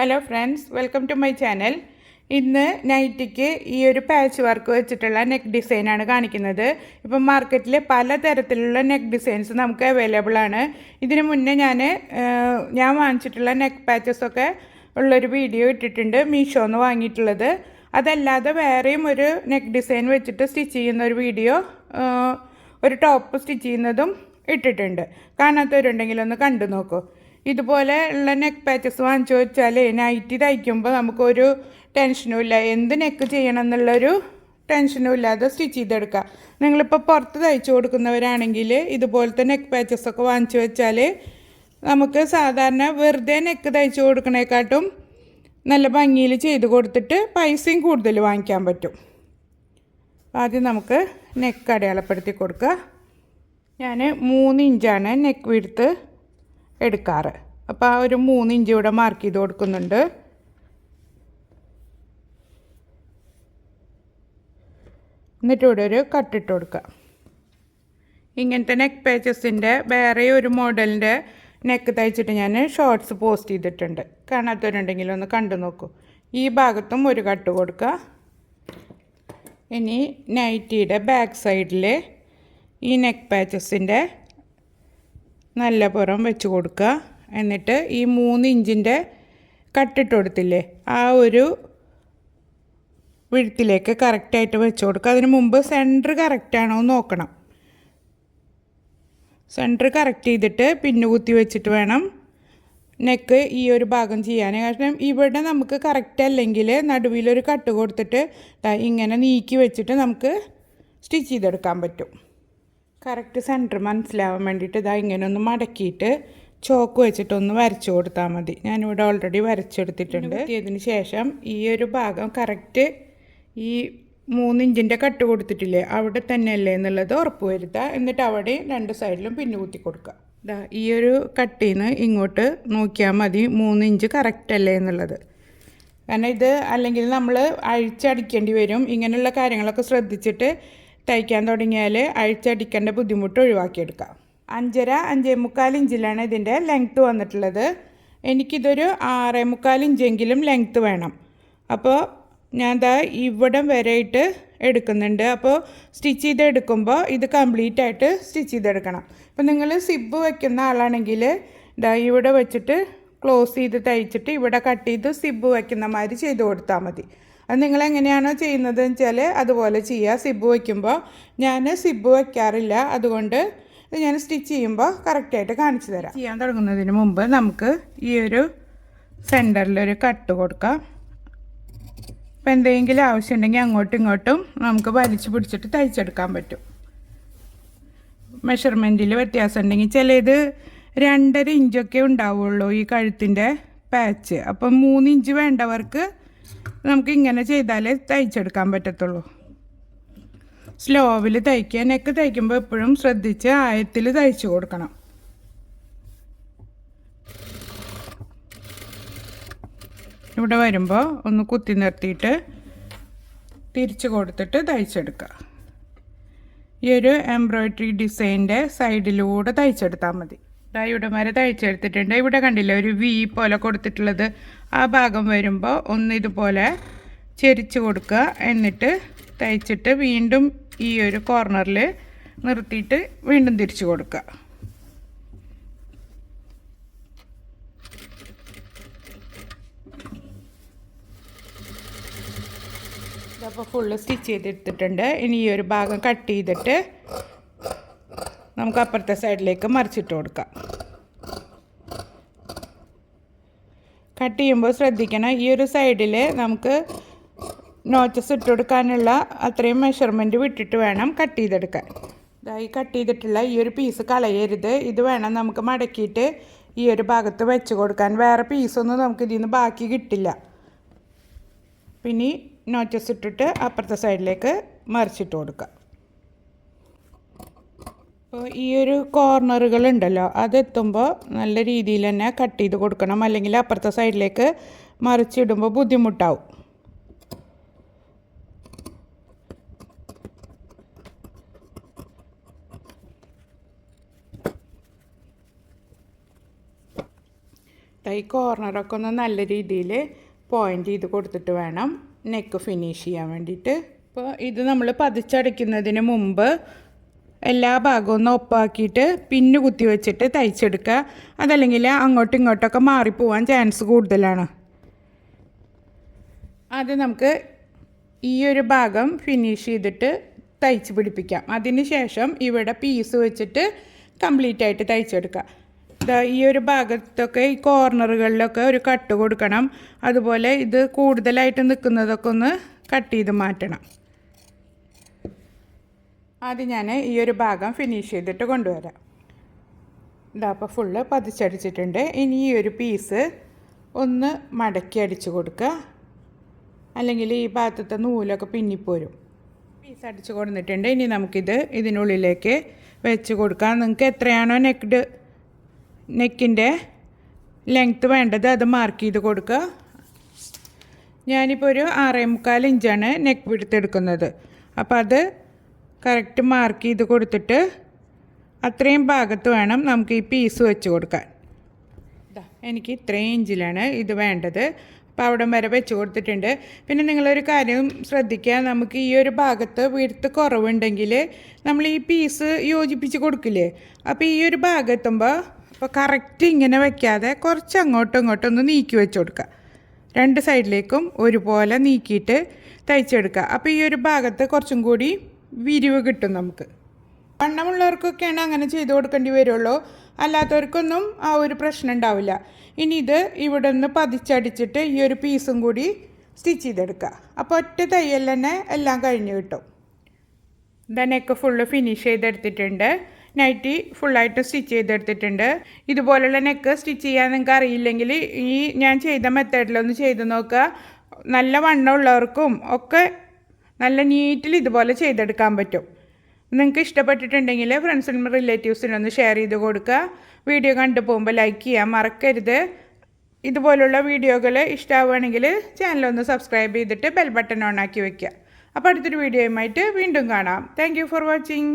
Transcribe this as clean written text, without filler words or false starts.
Hello friends, welcome to my channel. ഇന്ന് നൈറ്റിക്ക് ഈ ഒരു പാച്ച് വർക്ക് വെച്ചിട്ടുള്ള നെക്ക് ഡിസൈനാണ് കാണിക്കുന്നത്. ഇപ്പം മാർക്കറ്റിൽ പലതരത്തിലുള്ള നെക്ക് ഡിസൈൻസ് നമുക്ക് അവൈലബിൾ ആണ്. ഇതിനു മുന്നേ ഞാൻ വാങ്ങിച്ചിട്ടുള്ള നെക്ക് പാച്ചസൊക്കെ ഉള്ളൊരു വീഡിയോ ഇട്ടിട്ടുണ്ട്, മീഷോന്ന് വാങ്ങിയിട്ടുള്ളത്. അതല്ലാതെ വേറെയും ഒരു നെക്ക് ഡിസൈൻ വെച്ചിട്ട് സ്റ്റിച്ച് ചെയ്യുന്ന ഒരു വീഡിയോ, ഒരു ടോപ്പ് സ്റ്റിച്ച് ചെയ്യുന്നതും ഇട്ടിട്ടുണ്ട്. കാണാത്തവരുണ്ടെങ്കിൽ ഒന്ന് കണ്ടു നോക്കൂ. ഇതുപോലെ ഉള്ള നെക്ക് പാച്ചസ് വാങ്ങിച്ചു വെച്ചാൽ നൈറ്റി തയ്ക്കുമ്പോൾ നമുക്കൊരു ടെൻഷനും ഇല്ല, എന്ത് നെക്ക് ചെയ്യണം എന്നുള്ളൊരു ടെൻഷനും ഇല്ലാതെ സ്റ്റിച്ച് ചെയ്തെടുക്കാം. നിങ്ങളിപ്പോൾ പുറത്ത് തയ്ച്ചു കൊടുക്കുന്നവരാണെങ്കിൽ ഇതുപോലത്തെ നെക്ക് പാച്ചസൊക്കെ വാങ്ങിച്ചു വെച്ചാൽ നമുക്ക് സാധാരണ വെറുതെ നെക്ക് തയ്ച്ചു കൊടുക്കണേക്കാട്ടും നല്ല ഭംഗിയിൽ ചെയ്ത് കൊടുത്തിട്ട് പൈസയും കൂടുതൽ വാങ്ങിക്കാൻ പറ്റും. ആദ്യം നമുക്ക് നെക്ക് അടയാളപ്പെടുത്തി കൊടുക്കുക. ഞാൻ 3 ഇഞ്ചാണ് നെക്ക് വിഡ്ത്ത് എടുക്കാറ്. അപ്പോൾ ആ ഒരു 3 ഇഞ്ച് ഇവിടെ മാർക്ക് ചെയ്ത് കൊടുക്കുന്നുണ്ട്. എന്നിട്ട് ഇവിടെ ഒരു കട്ടിട്ട് കൊടുക്കുക. ഇങ്ങനത്തെ നെക്ക് പാച്ചസിൻ്റെ വേറെ ഒരു മോഡലിൻ്റെ നെക്ക് തയ്ച്ചിട്ട് ഞാൻ ഷോർട്സ് പോസ്റ്റ് ചെയ്തിട്ടുണ്ട്. കാണാത്തവരുണ്ടെങ്കിൽ ഒന്ന് കണ്ടു നോക്കൂ. ഈ ഭാഗത്തും ഒരു കട്ട് കൊടുക്കുക. ഇനി നൈറ്റിയുടെ ബാക്ക് സൈഡിൽ ഈ നെക്ക് പാച്ചസിൻ്റെ നല്ല പുറം വെച്ച് കൊടുക്കുക. എന്നിട്ട് ഈ 3 ഇഞ്ചിൻ്റെ കട്ടിട്ട് കൊടുത്തില്ലേ, ആ ഒരു വിഴുത്തിലേക്ക് കറക്റ്റായിട്ട് വെച്ച് കൊടുക്കുക. അതിന് മുമ്പ് സെൻറ്റർ കറക്റ്റാണോ എന്ന് നോക്കണം. സെൻറ്റർ കറക്റ്റ് ചെയ്തിട്ട് പിന്നു കുത്തി വെച്ചിട്ട് വേണം നെക്ക് ഈ ഒരു ഭാഗം ചെയ്യാൻ. കാരണം ഇവിടെ നമുക്ക് കറക്റ്റ് അല്ലെങ്കിൽ നടുവിലൊരു കട്ട് കൊടുത്തിട്ട് ഇങ്ങനെ നീക്കി വെച്ചിട്ട് നമുക്ക് സ്റ്റിച്ച് ചെയ്തെടുക്കാൻ പറ്റും. കറക്റ്റ് സെൻറ്റർ മനസ്സിലാവാൻ വേണ്ടിയിട്ട് ഇങ്ങനെ ഒന്ന് മടക്കിയിട്ട് ചോക്ക് വെച്ചിട്ടൊന്ന് വരച്ചു കൊടുത്താൽ മതി. ഞാനിവിടെ ഓൾറെഡി വരച്ചെടുത്തിട്ടുണ്ട്. ഇതിന് ശേഷം ഈ ഒരു ഭാഗം കറക്റ്റ് ഈ 3 ഇഞ്ചിൻ്റെ കട്ട് കൊടുത്തിട്ടില്ലേ അവിടെ തന്നെയല്ലേ എന്നുള്ളത് ഉറപ്പ് വരുത്തുക. എന്നിട്ട് അവിടെ 2 സൈഡിലും പിന്നു കുത്തി കൊടുക്കുക. ഈ ഒരു കട്ടിൽ നിന്ന് ഇങ്ങോട്ട് നോക്കിയാൽ മതി 3 ഇഞ്ച് കറക്റ്റ് അല്ലേ എന്നുള്ളത്. കാരണം ഇത് അല്ലെങ്കിൽ നമ്മൾ അഴിച്ചടിക്കേണ്ടി വരും. ഇങ്ങനെയുള്ള കാര്യങ്ങളൊക്കെ ശ്രദ്ധിച്ചിട്ട് തയ്ക്കാൻ തുടങ്ങിയാൽ അഴിച്ചടിക്കേണ്ട ബുദ്ധിമുട്ട് ഒഴിവാക്കിയെടുക്കാം. 5.5-5.25 ഇഞ്ചിലാണ് ഇതിൻ്റെ ലെങ്ത്ത് വന്നിട്ടുള്ളത്. എനിക്കിതൊരു 6.25 ഇഞ്ചെങ്കിലും ലെങ്ത്ത് വേണം. അപ്പോൾ ഞാൻ ഇവിടം വരെയിട്ട് എടുക്കുന്നുണ്ട്. അപ്പോൾ സ്റ്റിച്ച് ചെയ്തെടുക്കുമ്പോൾ ഇത് കംപ്ലീറ്റ് ആയിട്ട് സ്റ്റിച്ച് ചെയ്തെടുക്കണം. അപ്പോൾ നിങ്ങൾ സിബ് വയ്ക്കുന്ന ആളാണെങ്കിൽ ഇവിടെ വെച്ചിട്ട് ക്ലോസ് ചെയ്ത് തയ്ച്ചിട്ട് ഇവിടെ കട്ട് ചെയ്ത് സിബ് വയ്ക്കുന്ന മാതിരി ചെയ്ത് കൊടുത്താൽ മതി. അത് നിങ്ങളെങ്ങനെയാണോ ചെയ്യുന്നതെന്ന് വെച്ചാൽ അതുപോലെ ചെയ്യുക. സിബ് വയ്ക്കുമ്പോൾ ഞാൻ സിബ് വയ്ക്കാറില്ല, അതുകൊണ്ട് ഞാൻ സ്റ്റിച്ച് ചെയ്യുമ്പോൾ കറക്റ്റായിട്ട് കാണിച്ചു തരാം. ചെയ്യാൻ തുടങ്ങുന്നതിന് മുമ്പ് നമുക്ക് ഈ ഒരു സെൻറ്ററിലൊരു കട്ട് കൊടുക്കാം. അപ്പോൾ എന്തെങ്കിലും ആവശ്യമുണ്ടെങ്കിൽ അങ്ങോട്ടും ഇങ്ങോട്ടും നമുക്ക് വലിച്ചു പിടിച്ചിട്ട് തയ്ച്ചെടുക്കാൻ പറ്റും. മെഷർമെൻറ്റിൽ വ്യത്യാസം ഉണ്ടെങ്കിൽ ചിലത് 2.5 ഇഞ്ചൊക്കെ ഉണ്ടാവുള്ളൂ ഈ കഴുത്തിൻ്റെ പാച്ച്. അപ്പം 3 ഇഞ്ച് വേണ്ടവർക്ക് നമുക്ക് ഇങ്ങനെ ചെയ്താലേ തയ്ച്ചെടുക്കാൻ പറ്റത്തുള്ളൂ. സ്ലോവിൽ തയ്ക്കുക. നെക്ക് തയ്ക്കുമ്പോൾ എപ്പോഴും ശ്രദ്ധിച്ച് ആയത്തിൽ തയ്ച്ചു കൊടുക്കണം. ഇവിടെ വരുമ്പോൾ ഒന്ന് കുത്തി നിർത്തിയിട്ട് തിരിച്ച് കൊടുത്തിട്ട് തയ്ച്ചെടുക്കുക. ഈ ഒരു എംബ്രോയ്ഡറി ഡിസൈൻ്റെ സൈഡിലൂടെ തയ്ച്ചെടുത്താൽ മതി. ഇവിടെ വരെ തയ്ച്ചെടുത്തിട്ടുണ്ട്. ഇവിടെ കണ്ടില്ല ഒരു വി പോലെ കൊടുത്തിട്ടുള്ളത്, ആ ഭാഗം വരുമ്പോൾ ഒന്ന് ഇതുപോലെ ചെരിച്ച് കൊടുക്കുക. എന്നിട്ട് തയ്ച്ചിട്ട് വീണ്ടും ഈ ഒരു കോർണറിൽ നിർത്തിയിട്ട് വീണ്ടും തിരിച്ചു കൊടുക്കുക. അപ്പോൾ ഫുള്ള് സ്റ്റിച്ച് ചെയ്തെടുത്തിട്ടുണ്ട്. ഇനി ഈ ഒരു ഭാഗം കട്ട് ചെയ്തിട്ട് നമുക്ക് അപ്പുറത്തെ സൈഡിലേക്ക് മറിച്ചിട്ട് കൊടുക്കാം. കട്ട് ചെയ്യുമ്പോൾ ശ്രദ്ധിക്കണം, ഈ ഒരു സൈഡിൽ നമുക്ക് നോച്ചസ് ഇട്ട് കൊടുക്കാനുള്ള അത്രയും മെഷർമെൻറ്റ് വിട്ടിട്ട് വേണം കട്ട് ചെയ്തെടുക്കാൻ. ഈ കട്ട് ചെയ്തിട്ടുള്ള ഈ ഒരു പീസ് കളയരുത്. ഇത് വേണം നമുക്ക് മടക്കിയിട്ട് ഈ ഒരു ഭാഗത്ത് വെച്ച് കൊടുക്കാൻ. വേറെ പീസൊന്നും നമുക്ക് ഇതിൽ നിന്ന് ബാക്കി കിട്ടില്ല. പിന്നെ നോച്ചസ് ഇട്ടിട്ട് അപ്പുറത്തെ സൈഡിലേക്ക് മറിച്ചിട്ട് കൊടുക്കാം. അപ്പോൾ ഈ ഒരു കോർണറുകളുണ്ടല്ലോ, അതെത്തുമ്പോൾ നല്ല രീതിയിൽ തന്നെ കട്ട് ചെയ്ത് കൊടുക്കണം, അല്ലെങ്കിൽ അപ്പുറത്തെ സൈഡിലേക്ക് മറിച്ചിടുമ്പോൾ ബുദ്ധിമുട്ടാവും. ഈ കോർണറൊക്കെ ഒന്ന് നല്ല രീതിയിൽ പോയിൻ്റ് ചെയ്ത് കൊടുത്തിട്ട് വേണം നെക്ക് ഫിനിഷ് ചെയ്യാൻ വേണ്ടിയിട്ട്. അപ്പോൾ ഇത് നമ്മൾ പതിച്ചടയ്ക്കുന്നതിന് മുമ്പ് എല്ലാ ഭാഗവും ഒന്ന് ഒപ്പാക്കിയിട്ട് പിന്ന് കുത്തി വെച്ചിട്ട് തയ്ച്ചെടുക്കുക. അതല്ലെങ്കിൽ അങ്ങോട്ടും ഇങ്ങോട്ടൊക്കെ മാറിപ്പോവാൻ ചാൻസ് കൂടുതലാണ്. അത് നമുക്ക് ഈ ഒരു ഭാഗം ഫിനിഷ് ചെയ്തിട്ട് തയ്ച്ച് പിടിപ്പിക്കാം. അതിന് ശേഷം ഇവിടെ പീസ് വെച്ചിട്ട് കംപ്ലീറ്റ് ആയിട്ട് തയ്ച്ചെടുക്കുക. ഈ ഒരു ഭാഗത്തൊക്കെ ഈ കോർണറുകളിലൊക്കെ ഒരു കട്ട് കൊടുക്കണം. അതുപോലെ ഇത് കൂടുതലായിട്ട് നിൽക്കുന്നതൊക്കെ ഒന്ന് കട്ട് ചെയ്ത് മാറ്റണം. ആദ്യം ഞാൻ ഈ ഒരു ഭാഗം ഫിനിഷ് ചെയ്തിട്ട് കൊണ്ടുവരാം. അപ്പോൾ ഫുള്ള് പതിച്ചടിച്ചിട്ടുണ്ട്. ഇനി ഈ ഒരു പീസ് ഒന്ന് മടക്കി അടിച്ച് കൊടുക്കുക, അല്ലെങ്കിൽ ഈ ഭാഗത്തെ നൂലൊക്കെ പിന്നിപ്പോരും. പീസ് അടിച്ച് കൊടുത്തിട്ടുണ്ട്. ഇനി നമുക്കിത് ഇതിനുള്ളിലേക്ക് വെച്ച് കൊടുക്കാം. നിങ്ങൾക്ക് എത്രയാണോ നെക്കിൻ്റെ ലെങ്ത്ത് വേണ്ടത് അത് മാർക്ക് ചെയ്ത് കൊടുക്കുക. ഞാനിപ്പോൾ ഒരു 6.25 ഇഞ്ചാണ് നെക്ക് വിഡ്ത്ത് എടുക്കുന്നത്. അപ്പോൾ അത് കറക്റ്റ് മാർക്ക് ചെയ്ത് കൊടുത്തിട്ട് അത്രയും ഭാഗത്ത് വേണം നമുക്ക് ഈ പീസ് വെച്ച് കൊടുക്കാൻ. എനിക്ക് ഇത്രയും ഇഞ്ചിലാണ് ഇത് വേണ്ടത്. അപ്പോൾ അവിടം വരെ വെച്ച് കൊടുത്തിട്ടുണ്ട്. പിന്നെ നിങ്ങളൊരു കാര്യം ശ്രദ്ധിക്കുക, നമുക്ക് ഈ ഒരു ഭാഗത്ത് വിഡ്ത്ത് കുറവുണ്ടെങ്കിൽ നമ്മൾ ഈ പീസ് യോജിപ്പിച്ച് കൊടുക്കില്ലേ, അപ്പോൾ ഈ ഒരു ഭാഗം എത്തുമ്പോൾ അപ്പോൾ കറക്റ്റ് ഇങ്ങനെ വയ്ക്കാതെ കുറച്ച് അങ്ങോട്ടും ഇങ്ങോട്ടും ഒന്ന് നീക്കി വെച്ച് കൊടുക്കുക. രണ്ട് സൈഡിലേക്കും ഒരുപോലെ നീക്കിയിട്ട് തയ്ച്ചെടുക്കുക. അപ്പോൾ ഈ ഒരു ഭാഗത്ത് കുറച്ചും കൂടി വിരിവ് കിട്ടും നമുക്ക്. വണ്ണമുള്ളവർക്കൊക്കെയാണ് അങ്ങനെ ചെയ്ത് കൊടുക്കേണ്ടി വരുള്ളൂ, അല്ലാത്തവർക്കൊന്നും ആ ഒരു പ്രശ്നം ഉണ്ടാവില്ല. ഇനി ഇത് ഇവിടെ നിന്ന് പതിച്ചടിച്ചിട്ട് ഈ ഒരു പീസും കൂടി സ്റ്റിച്ച് ചെയ്തെടുക്കുക. അപ്പോൾ ഒറ്റ തയ്യൽ തന്നെ എല്ലാം കഴിഞ്ഞ് കിട്ടും. നെക്ക് ഫുള്ള് ഫിനിഷ് ചെയ്തെടുത്തിട്ടുണ്ട്. നൈറ്റി ഫുള്ളായിട്ട് സ്റ്റിച്ച് ചെയ്തെടുത്തിട്ടുണ്ട്. ഇതുപോലുള്ള നെക്ക് സ്റ്റിച്ച് ചെയ്യാൻ നിങ്ങൾക്ക് അറിയില്ലെങ്കിൽ ഈ ഞാൻ ചെയ്ത മെത്തേഡിലൊന്ന് ചെയ്ത് നോക്കുക. നല്ല വണ്ണമുള്ളവർക്കും ഒക്കെ നല്ല നീറ്റിൽ ഇതുപോലെ ചെയ്തെടുക്കാൻ പറ്റും. നിങ്ങൾക്ക് ഇഷ്ടപ്പെട്ടിട്ടുണ്ടെങ്കിൽ ഫ്രണ്ട്സിനും റിലേറ്റീവ്സിനും ഒന്ന് ഷെയർ ചെയ്ത് കൊടുക്കുക. വീഡിയോ കണ്ടു പോകുമ്പോൾ ലൈക്ക് ചെയ്യാൻ മറക്കരുത്. ഇതുപോലുള്ള വീഡിയോകൾ ഇഷ്ടമാവുകയാണെങ്കിൽ ചാനലൊന്ന് സബ്സ്ക്രൈബ് ചെയ്തിട്ട് ബെൽ ബട്ടൺ ഓൺ ആക്കി വയ്ക്കുക. അപ്പോൾ അടുത്തൊരു വീഡിയോയുമായിട്ട് വീണ്ടും കാണാം. Thank you for watching.